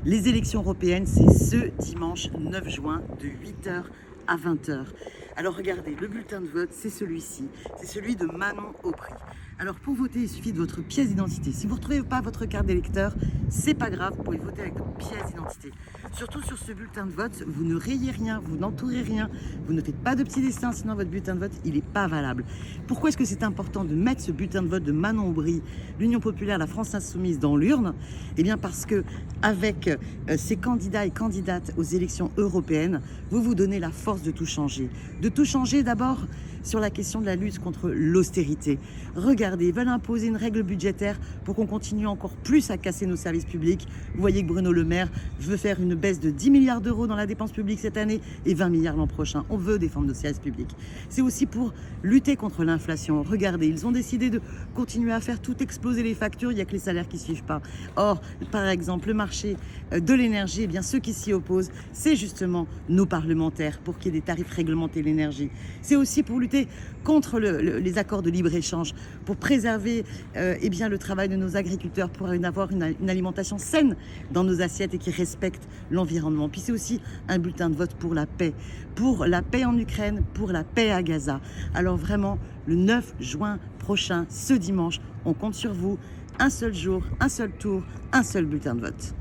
Les élections européennes, c'est ce dimanche 9 juin de 8h à 20h. Alors regardez, le bulletin de vote, c'est celui-ci. C'est celui de Manon Aubry. Alors pour voter, il suffit de votre pièce d'identité. Si vous ne retrouvez pas votre carte d'électeur, c'est pas grave, vous pouvez voter avec votre pièce d'identité. Surtout sur ce bulletin de vote, vous ne rayez rien, vous n'entourez rien, vous ne faites pas de petit dessin, sinon votre bulletin de vote, il n'est pas valable. Pourquoi est-ce que c'est important de mettre ce bulletin de vote de Manon Aubry, l'Union populaire, la France insoumise, dans l'urne? Eh bien parce que avec ces candidats et candidates aux élections européennes, vous vous donnez la force de tout changer. De tout changer d'abord sur la question de la lutte contre l'austérité. Regardez, ils veulent imposer une règle budgétaire pour qu'on continue encore plus à casser nos services publics. Vous voyez que Bruno Le Maire veut faire une baisse de 10 milliards d'euros dans la dépense publique cette année et 20 milliards l'an prochain. On veut défendre nos services publics. C'est aussi pour lutter contre l'inflation. Regardez, ils ont décidé de continuer à faire tout exploser les factures, il n'y a que les salaires qui ne suivent pas. Or, par exemple, le marché de l'énergie, eh bien, ceux qui s'y opposent, c'est justement nos parlementaires pour qu'il y ait des tarifs réglementés de l'énergie. C'est aussi pour lutter contre les accords de libre-échange, pour préserver eh bien, le travail de nos agriculteurs, pour avoir une alimentation saine dans nos assiettes et qui respecte l'environnement. Puis c'est aussi un bulletin de vote pour la paix en Ukraine, pour la paix à Gaza. Alors vraiment, le 9 juin prochain, ce dimanche, on compte sur vous. Un seul jour, un seul tour, un seul bulletin de vote.